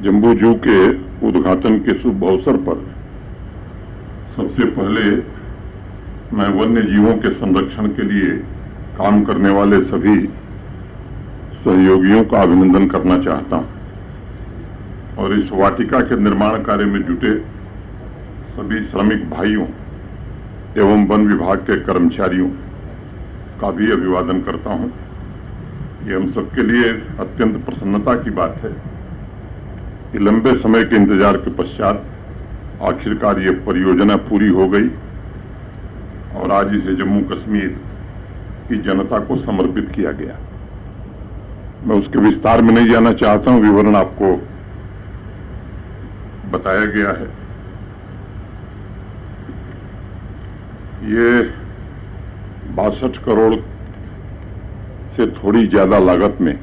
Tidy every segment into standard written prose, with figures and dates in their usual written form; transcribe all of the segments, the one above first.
जम्बू जू के उद्घाटन के शुभ अवसर पर सबसे पहले मैं वन्य जीवों के संरक्षण के लिए काम करने वाले सभी सहयोगियों का अभिनंदन करना चाहता हूं और इस वाटिका के निर्माण कार्य में जुटे सभी श्रमिक भाइयों एवं वन विभाग के कर्मचारियों का भी अभिवादन करता हूं। ये हम सबके लिए अत्यंत प्रसन्नता की बात है कि लंबे समय के इंतजार के पश्चात आखिरकार ये परियोजना पूरी हो गई और आज इसे जम्मू कश्मीर की जनता को समर्पित किया गया। मैं उसके विस्तार में नहीं जाना चाहता हूं, विवरण आपको बताया गया है। ये 62 करोड़ से थोड़ी ज्यादा लागत में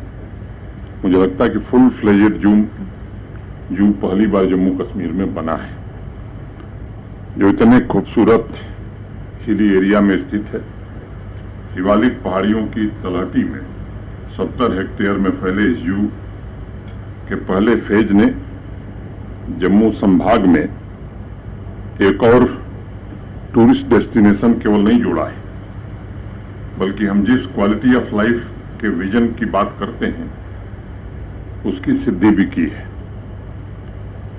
मुझे लगता है कि फुल फ्लेजेड जू पहली बार जम्मू कश्मीर में बना है, जो इतने खूबसूरत हिली एरिया में स्थित है। शिवालिक पहाड़ियों की तलहटी में 70 हेक्टेयर में फैले इस जू के पहले फेज ने जम्मू संभाग में एक और टूरिस्ट डेस्टिनेशन केवल नहीं जोड़ा है, बल्कि हम जिस क्वालिटी ऑफ लाइफ के विजन की बात करते हैं उसकी सिद्धि भी की है।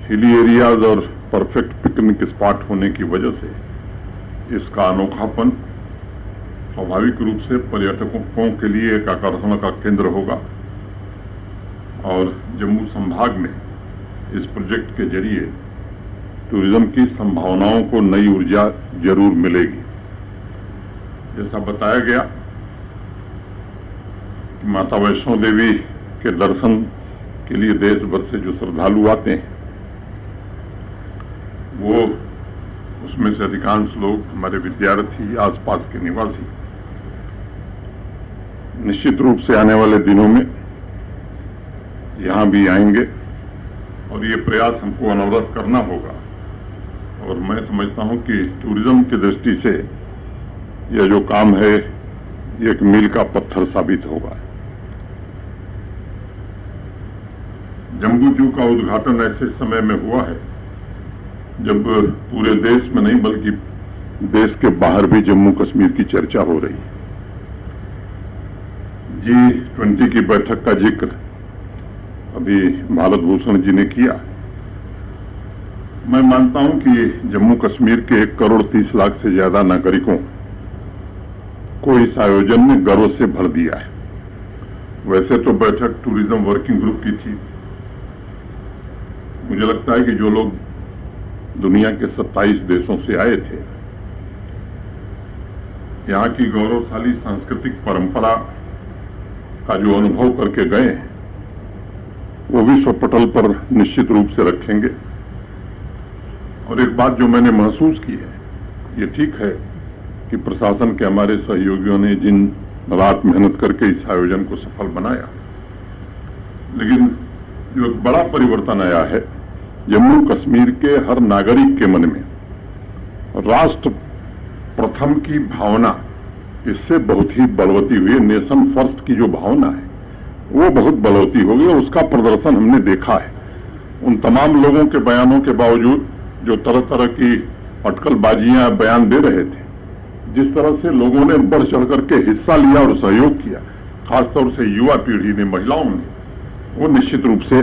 हिली एरियाज और परफेक्ट पिकनिक स्पॉट होने की वजह से इसका अनोखापन स्वाभाविक रूप से पर्यटकों के लिए एक आकर्षण का केंद्र होगा और जम्मू संभाग में इस प्रोजेक्ट के जरिए टूरिज्म की संभावनाओं को नई ऊर्जा जरूर मिलेगी। जैसा बताया गया कि माता वैष्णो देवी के दर्शन के लिए देश भर से जो श्रद्धालु आते हैं वो उसमें से अधिकांश लोग हमारे विद्यार्थी, आसपास के निवासी निश्चित रूप से आने वाले दिनों में यहां भी आएंगे और ये प्रयास हमको अनवरत करना होगा। और मैं समझता हूं कि टूरिज्म की दृष्टि से यह जो काम है ये एक मील का पत्थर साबित होगा। जम्बू जू का उद्घाटन ऐसे समय में हुआ है जब पूरे देश में नहीं बल्कि देश के बाहर भी जम्मू कश्मीर की चर्चा हो रही है। G20 की बैठक का जिक्र अभी भारत भूषण जी ने किया। मैं मानता हूं कि जम्मू कश्मीर के 1 करोड़ 30 लाख से ज्यादा नागरिकों को इस आयोजन ने गर्व से भर दिया है। वैसे तो बैठक टूरिज्म वर्किंग ग्रुप की थी। मुझे लगता है कि जो लोग दुनिया के 27 देशों से आए थे, यहाँ की गौरवशाली सांस्कृतिक परंपरा का जो अनुभव करके गए हैं वो विश्व पटल पर निश्चित रूप से रखेंगे। और एक बात जो मैंने महसूस की है, ये ठीक है कि प्रशासन के हमारे सहयोगियों ने जिन रात मेहनत करके इस आयोजन को सफल बनाया, लेकिन जो एक बड़ा परिवर्तन आया है जम्मू कश्मीर के हर नागरिक के मन में राष्ट्र प्रथम की भावना इससे बहुत ही बलवती हुई। नेशन फर्स्ट की जो भावना है वो बहुत बलवती हो गई और उसका प्रदर्शन हमने देखा है। उन तमाम लोगों के बयानों के बावजूद जो तरह तरह की अटकलबाजियां बयान दे रहे थे, जिस तरह से लोगों ने बढ़ चढ़ करके हिस्सा लिया और सहयोग किया, खासतौर से युवा पीढ़ी ने, महिलाओं ने, वो निश्चित रूप से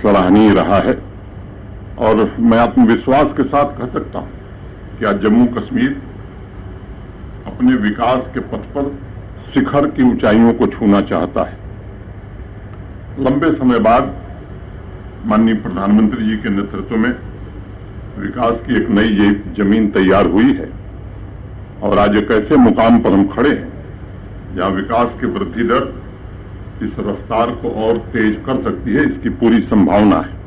सराहनीय रहा है। और मैं आत्मविश्वास के साथ कह सकता हूं कि आज जम्मू कश्मीर अपने विकास के पथ पर शिखर की ऊंचाइयों को छूना चाहता है। लंबे समय बाद माननीय प्रधानमंत्री जी के नेतृत्व में विकास की एक नई जमीन तैयार हुई है और आज एक ऐसे मुकाम पर हम खड़े हैं जहां विकास की वृद्धि दर इस रफ्तार को और तेज कर सकती है, इसकी पूरी संभावना है।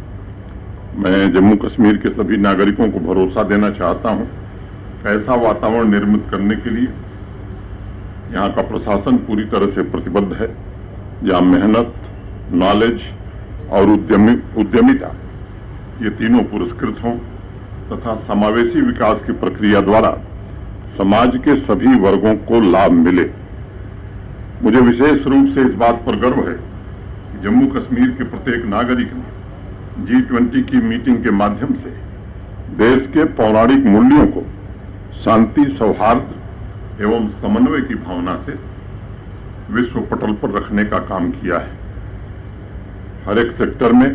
मैं जम्मू कश्मीर के सभी नागरिकों को भरोसा देना चाहता हूं कि ऐसा वातावरण निर्मित करने के लिए यहां का प्रशासन पूरी तरह से प्रतिबद्ध है, जहां मेहनत, नॉलेज और उद्यमिता ये तीनों पुरस्कृत हों तथा समावेशी विकास की प्रक्रिया द्वारा समाज के सभी वर्गों को लाभ मिले। मुझे विशेष रूप से इस बात पर गर्व है कि जम्मू कश्मीर के प्रत्येक नागरिक ने G20 की मीटिंग के माध्यम से देश के पौराणिक मूल्यों को शांति, सौहार्द एवं समन्वय की भावना से विश्व पटल पर रखने का काम किया है। हर एक सेक्टर में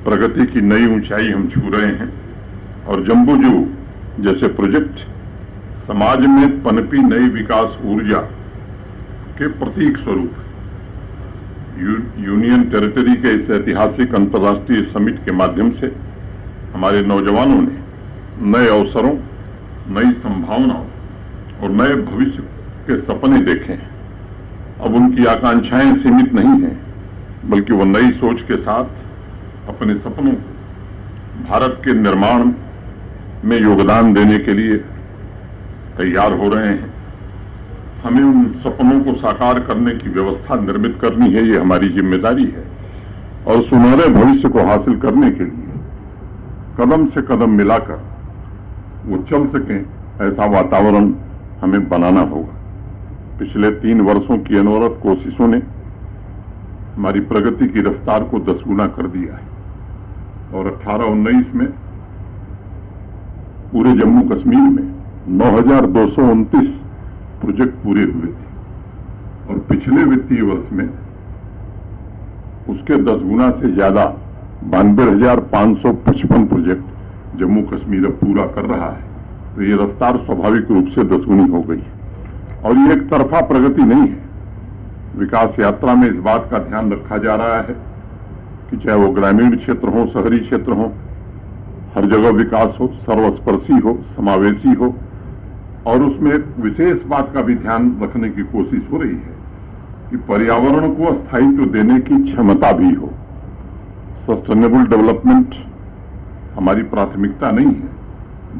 प्रगति की नई ऊंचाई हम छू रहे हैं और जम्बूजू जैसे प्रोजेक्ट समाज में पनपी नई विकास ऊर्जा के प्रतीक स्वरूप है। यूनियन टेरिटरी के इस ऐतिहासिक अंतर्राष्ट्रीय समिट के माध्यम से हमारे नौजवानों ने नए अवसरों, नई संभावनाओं और नए भविष्य के सपने देखे हैं। अब उनकी आकांक्षाएं सीमित नहीं हैं, बल्कि वो नई सोच के साथ अपने सपनों को भारत के निर्माण में योगदान देने के लिए तैयार हो रहे हैं। हमें उन सपनों को साकार करने की व्यवस्था निर्मित करनी है, ये हमारी जिम्मेदारी है। और सुनहरे भविष्य को हासिल करने के लिए कदम से कदम मिलाकर वो चल सकें, ऐसा वातावरण हमें बनाना होगा। पिछले 3 वर्षों की अनवरत कोशिशों ने हमारी प्रगति की रफ्तार को 10 गुना कर दिया है और 18-19 में पूरे जम्मू कश्मीर में 9,229 प्रोजेक्ट पूरे हुए थे और पिछले वित्तीय वर्ष में उसके 10 गुना से ज्यादा 92,555 प्रोजेक्ट जम्मू कश्मीर अब पूरा कर रहा है। तो ये रफ्तार स्वाभाविक रूप से 10 गुनी हो गई है और ये एक तरफा प्रगति नहीं है। विकास यात्रा में इस बात का ध्यान रखा जा रहा है कि चाहे वो ग्रामीण क्षेत्र हो, शहरी क्षेत्र हो, हर जगह विकास हो, सर्वस्पर्शी हो, समावेशी हो और उसमें एक विशेष बात का भी ध्यान रखने की कोशिश हो रही है कि पर्यावरण को स्थायित्व देने की क्षमता भी हो। सस्टेनेबल डेवलपमेंट हमारी प्राथमिकता नहीं है,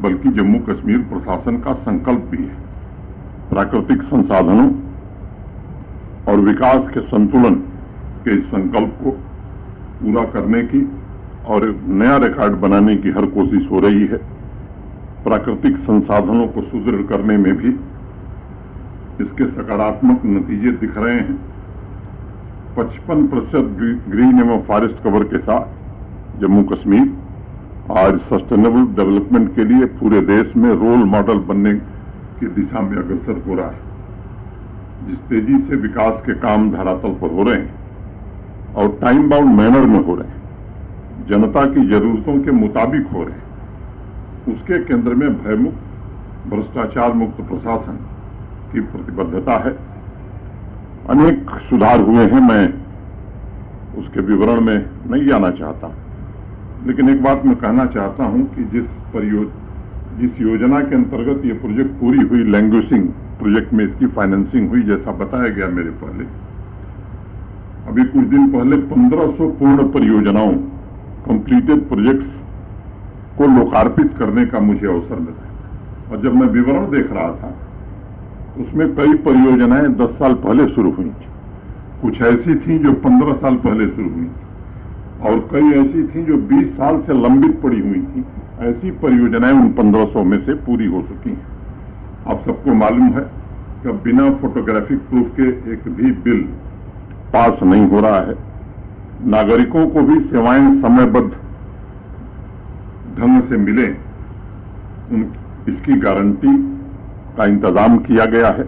बल्कि जम्मू कश्मीर प्रशासन का संकल्प भी है। प्राकृतिक संसाधनों और विकास के संतुलन के इस संकल्प को पूरा करने की और नया रिकॉर्ड बनाने की हर कोशिश हो रही है। प्राकृतिक संसाधनों को सुदृढ़ करने में भी इसके सकारात्मक नतीजे दिख रहे हैं। 55% ग्रीन एवं फॉरेस्ट कवर के साथ जम्मू कश्मीर आज सस्टेनेबल डेवलपमेंट के लिए पूरे देश में रोल मॉडल बनने की दिशा में अग्रसर हो रहा है। जिस तेजी से विकास के काम धरातल पर हो रहे हैं और टाइम बाउंड मैनर में हो रहे हैं, जनता की जरूरतों के मुताबिक हो रहे हैं, उसके केंद्र में भयमुक्त, भ्रष्टाचार मुक्त प्रशासन की प्रतिबद्धता है। अनेक सुधार हुए हैं, मैं उसके विवरण में नहीं जाना चाहता, लेकिन एक बात मैं कहना चाहता हूं कि जिस योजना के अंतर्गत ये प्रोजेक्ट पूरी हुई, लैंग्वेजिंग प्रोजेक्ट में इसकी फाइनेंसिंग हुई, जैसा बताया गया मेरे पहले, अभी कुछ दिन पहले 1500 पूर्ण परियोजनाओं, कंप्लीटेड प्रोजेक्ट्स को लोकार्पित करने का मुझे अवसर मिला। और जब मैं विवरण देख रहा था, उसमें कई परियोजनाएं 10 साल पहले शुरू हुई थी, कुछ ऐसी थी जो 15 साल पहले शुरू हुई थी और कई ऐसी थी जो 20 साल से लंबित पड़ी हुई थी। ऐसी परियोजनाएं उन 1500 में से पूरी हो चुकी हैं। आप सबको मालूम है कि बिना फोटोग्राफिक प्रूफ के एक भी बिल पास नहीं हो रहा है। नागरिकों को भी सेवाएं समयबद्ध ढंग से मिले, इसकी गारंटी का इंतजाम किया गया है।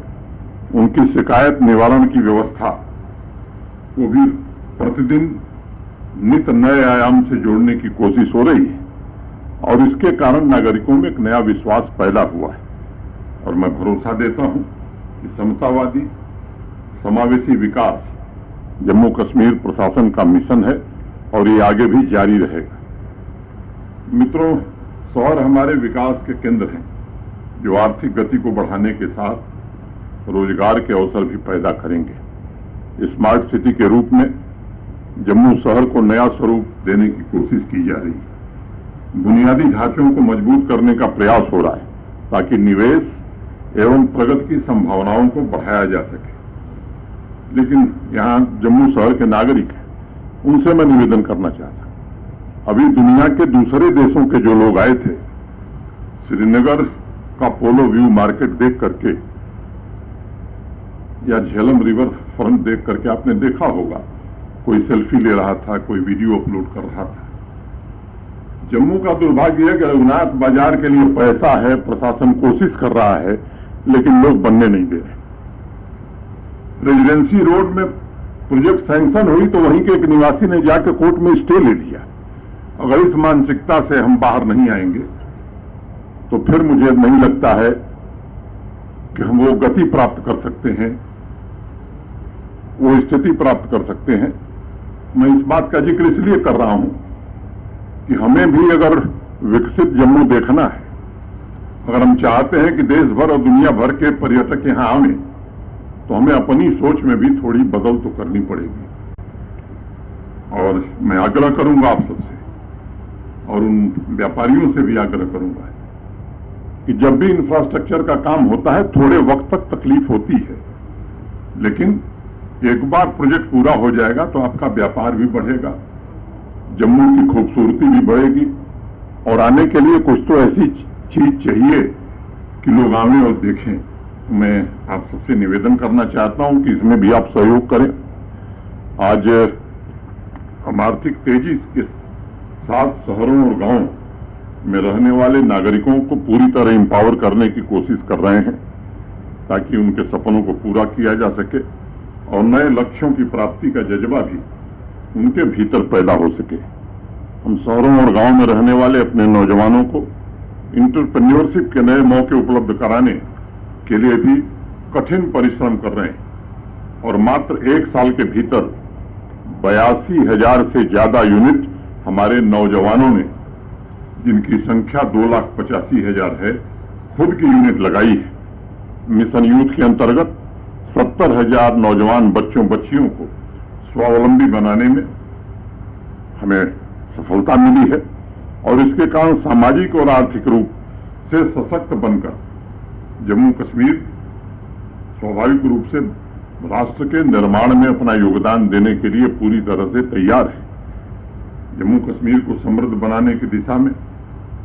उनकी शिकायत निवारण की व्यवस्था को भी प्रतिदिन नित नए आयाम से जोड़ने की कोशिश हो रही है और इसके कारण नागरिकों में एक नया विश्वास पैदा हुआ है। और मैं भरोसा देता हूं कि समतावादी, समावेशी विकास जम्मू कश्मीर प्रशासन का मिशन है और ये आगे भी जारी रहेगा। मित्रों, शहर हमारे विकास के केंद्र हैं, जो आर्थिक गति को बढ़ाने के साथ रोजगार के अवसर भी पैदा करेंगे। स्मार्ट सिटी के रूप में जम्मू शहर को नया स्वरूप देने की कोशिश की जा रही है। बुनियादी ढांचों को मजबूत करने का प्रयास हो रहा है ताकि निवेश एवं प्रगति की संभावनाओं को बढ़ाया जा सके। लेकिन यहाँ जम्मू शहर के नागरिक हैं, उनसे मैं निवेदन करना चाहता हूं। अभी दुनिया के दूसरे देशों के जो लोग आए थे, श्रीनगर का पोलो व्यू मार्केट देख करके या झेलम रिवर फ्रंट देख करके आपने देखा होगा, कोई सेल्फी ले रहा था, कोई वीडियो अपलोड कर रहा था। जम्मू का दुर्भाग्य है कि रघुनाथ बाजार के लिए पैसा है, प्रशासन कोशिश कर रहा है, लेकिन लोग बनने नहीं दे रहे। रेजिडेंसी रोड में प्रोजेक्ट सैंक्शन हुई तो वहीं के एक निवासी ने जाकर कोर्ट में स्टे ले लिया। अगर इस मानसिकता से हम बाहर नहीं आएंगे तो फिर मुझे नहीं लगता है कि हम वो गति प्राप्त कर सकते हैं, वो स्थिति प्राप्त कर सकते हैं। मैं इस बात का जिक्र इसलिए कर रहा हूं कि हमें भी अगर विकसित जम्मू देखना है, अगर हम चाहते हैं कि देश भर और दुनिया भर के पर्यटक यहां आवे, तो हमें अपनी सोच में भी थोड़ी बदल तो करनी पड़ेगी। और मैं आग्रह करूंगा आप सबसे और उन व्यापारियों से भी आग्रह करूंगा कि जब भी इंफ्रास्ट्रक्चर का काम होता है थोड़े वक्त तक तकलीफ होती है, लेकिन एक बार प्रोजेक्ट पूरा हो जाएगा तो आपका व्यापार भी बढ़ेगा, जम्मू की खूबसूरती भी बढ़ेगी और आने के लिए कुछ तो ऐसी चीज चाहिए कि लोग आवें और देखें। मैं आप सबसे निवेदन करना चाहता हूं कि इसमें भी आप सहयोग करें। आज हम आर्थिक तेजी के साथ शहरों और गांवों में रहने वाले नागरिकों को पूरी तरह एम्पावर करने की कोशिश कर रहे हैं ताकि उनके सपनों को पूरा किया जा सके और नए लक्ष्यों की प्राप्ति का जज्बा भी उनके भीतर पैदा हो सके। हम शहरों और गांवों में रहने वाले अपने नौजवानों को इंटरप्रेन्योरशिप के नए मौके उपलब्ध कराने के लिए भी कठिन परिश्रम कर रहे हैं और मात्र एक साल के भीतर 82,000 से ज्यादा यूनिट हमारे नौजवानों ने, जिनकी संख्या 2,85,000 है, खुद की यूनिट लगाई है। मिशन यूथ के अंतर्गत 70,000 नौजवान बच्चों बच्चियों को स्वावलंबी बनाने में हमें सफलता मिली है और इसके कारण सामाजिक और आर्थिक रूप से सशक्त बनकर जम्मू कश्मीर स्वाभाविक रूप से राष्ट्र के निर्माण में अपना योगदान देने के लिए पूरी तरह से तैयार है। जम्मू कश्मीर को समृद्ध बनाने की दिशा में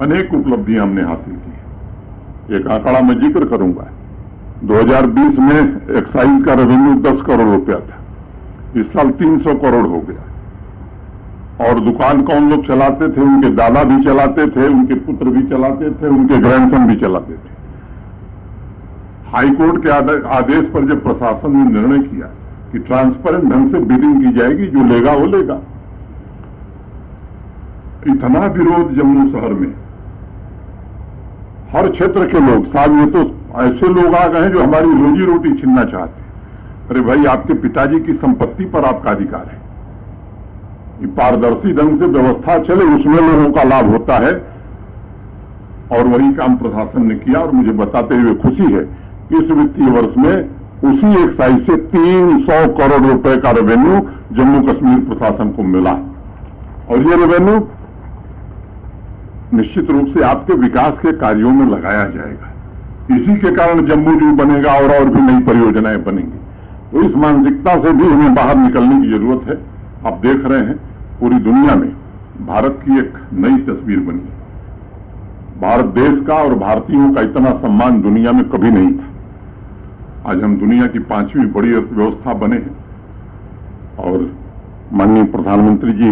अनेक उपलब्धियां हमने हासिल की है। एक आंकड़ा मैं जिक्र करूंगा, 2020 में एक्साइज का रेवेन्यू 10 करोड़ रुपया था, इस साल 300 करोड़ हो गया। और दुकान कौन लोग चलाते थे? उनके दादा भी चलाते थे, उनके पुत्र भी चलाते थे, उनके ग्रैंडसन भी चलाते थे। हाईकोर्ट के आदेश पर जब प्रशासन ने निर्णय किया कि ट्रांसपेरेंट ढंग से बिडिंग की जाएगी, जो लेगा वो लेगा, इतना विरोध जम्मू शहर में हर क्षेत्र के लोग, साहब ये तो ऐसे लोग आ गए हैं जो हमारी रोजी रोटी छीनना चाहते हैं। अरे भाई, आपके पिताजी की संपत्ति पर आपका अधिकार है, ये पारदर्शी ढंग से व्यवस्था चले, उसमें लोगों का लाभ होता है। और वही काम प्रशासन ने किया और मुझे बताते हुए खुशी है कि इस वित्तीय वर्ष में उसी एक्साइज से 300 करोड़ रुपए का रेवेन्यू जम्मू कश्मीर प्रशासन को मिला और ये रेवेन्यू निश्चित रूप से आपके विकास के कार्यों में लगाया जाएगा। इसी के कारण जम्मू जू बनेगा और भी नई परियोजनाएं बनेंगी। तो इस मानसिकता से भी हमें बाहर निकलने की जरूरत है। आप देख रहे हैं पूरी दुनिया में भारत की एक नई तस्वीर बनी है। भारत देश का और भारतीयों का इतना सम्मान दुनिया में कभी नहीं था। आज हम दुनिया की 5वीं बड़ी अर्थव्यवस्था बने हैं और माननीय प्रधानमंत्री जी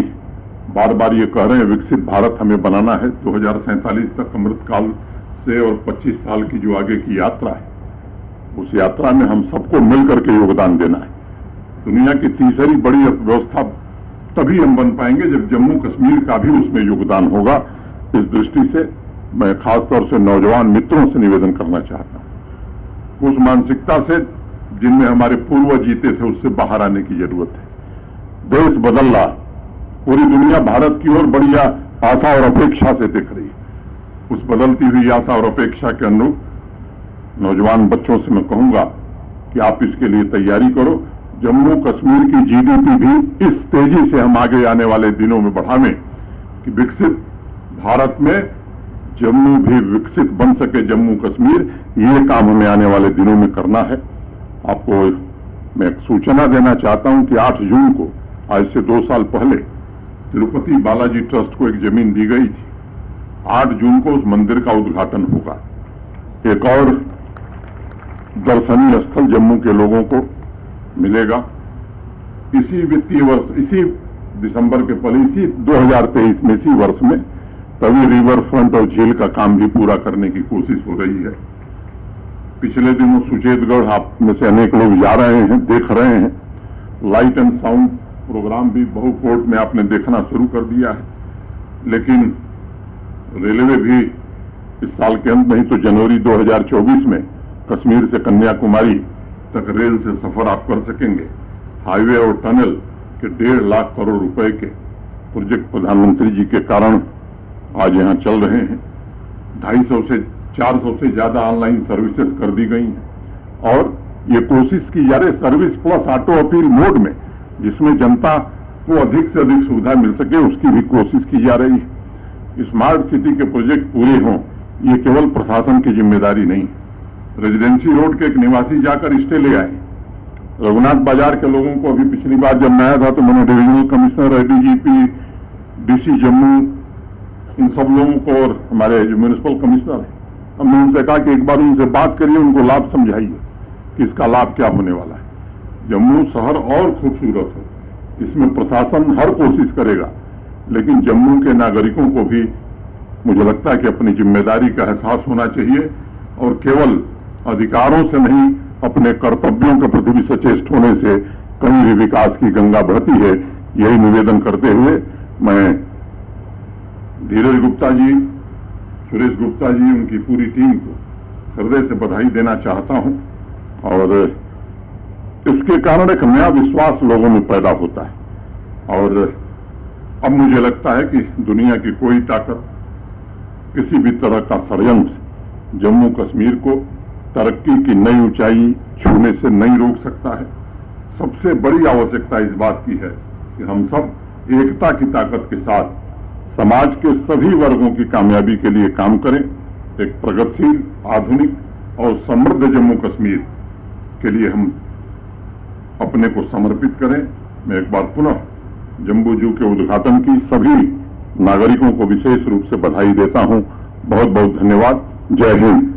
बार बार ये कह रहे हैं विकसित भारत हमें बनाना है। 2047 तक अमृतकाल से और 25 साल की जो आगे की यात्रा है, उस यात्रा में हम सबको मिलकर के योगदान देना है। दुनिया की तीसरी बड़ी अर्थव्यवस्था तभी हम बन पाएंगे जब जम्मू कश्मीर का भी उसमें योगदान होगा। इस दृष्टि से मैं खासतौर से नौजवान मित्रों से निवेदन करना चाहता हूं, उस मानसिकता से जिनमें हमारे पूर्वज जीते थे उससे बाहर आने की जरूरत है। देश बदल रहा, पूरी दुनिया भारत की ओर बड़ी आशा और अपेक्षा से देख रही है। उस बदलती हुई आशा और अपेक्षा के अनुरूप नौजवान बच्चों से मैं कहूंगा कि आप इसके लिए तैयारी करो। जम्मू कश्मीर की जीडीपी भी इस तेजी से हम आगे आने वाले दिनों में बढ़ावें कि विकसित भारत में जम्मू भी विकसित बन सके। जम्मू कश्मीर, ये काम हमें आने वाले दिनों में करना है। आपको मैं एक सूचना देना चाहता हूं कि 8 जून को, आज से 2 साल पहले, तिरुपति बालाजी ट्रस्ट को एक जमीन दी गई थी। 8 जून को उस मंदिर का उद्घाटन होगा। एक और दर्शनीय स्थल जम्मू के लोगों को मिलेगा। इसी वित्तीय वर्ष, इसी दिसंबर के पहले, इसी 2023 में, इसी वर्ष में तवी रिवर फ्रंट और झील का काम भी पूरा करने की कोशिश हो रही है। पिछले दिनों सुचेतगढ़ आप में से अनेक लोग जा रहे हैं, देख रहे हैं। लाइट एंड साउंड प्रोग्राम भी बहुकोट में आपने देखना शुरू कर दिया है। लेकिन रेलवे भी इस साल के अंत नहीं तो जनवरी 2024 में कश्मीर से कन्याकुमारी तक रेल से सफर आप कर सकेंगे। हाईवे और टनल के 1.5 लाख करोड़ रुपए के प्रोजेक्ट प्रधानमंत्री जी के कारण आज यहां चल रहे हैं। 250 से 400 से ज्यादा ऑनलाइन सर्विसेज कर दी गई हैं और ये कोशिश की जा रही service plus auto appeal mode में, जिसमें जनता को अधिक से अधिक सुविधा मिल सके, उसकी भी कोशिश की जा रही है। स्मार्ट सिटी के प्रोजेक्ट पूरे हों, ये केवल प्रशासन की जिम्मेदारी नहीं। रेजिडेंसी रोड के एक निवासी जाकर स्टे ले आए। रघुनाथ बाजार के लोगों को अभी पिछली बार जब मैं आया था तो मैंने divisional commissioner, ADGP, DC Jammu, इन सब लोगों को और हमारे जो म्यूनिसिपल कमिश्नर है, हमने उनसे कहा कि एक बार उनसे बात करिए, उनको लाभ समझाइए कि इसका लाभ क्या होने वाला है। जम्मू शहर और खूबसूरत हो, इसमें प्रशासन हर कोशिश करेगा, लेकिन जम्मू के नागरिकों को भी मुझे लगता है कि अपनी जिम्मेदारी का एहसास होना चाहिए और केवल अधिकारों से नहीं, अपने कर्तव्यों के प्रति भी सचेत होने से कहीं भी विकास की गंगा बहती है। यही निवेदन करते हुए मैं धीरज गुप्ता जी, सुरेश गुप्ता जी, उनकी पूरी टीम को हृदय से बधाई देना चाहता हूं और इसके कारण एक नया विश्वास लोगों में पैदा होता है और अब मुझे लगता है कि दुनिया की कोई ताकत किसी भी तरह का षड्यंत्र जम्मू कश्मीर को तरक्की की नई ऊंचाई छूने से नहीं रोक सकता है। सबसे बड़ी आवश्यकता इस बात की है कि हम सब एकता की ताकत के साथ समाज के सभी वर्गों की कामयाबी के लिए काम करें। एक प्रगतिशील, आधुनिक और समृद्ध जम्मू कश्मीर के लिए हम अपने को समर्पित करें। मैं एक बार पुनः जम्बू जू के उद्घाटन की सभी नागरिकों को विशेष रूप से बधाई देता हूं। बहुत बहुत धन्यवाद। जय हिंद।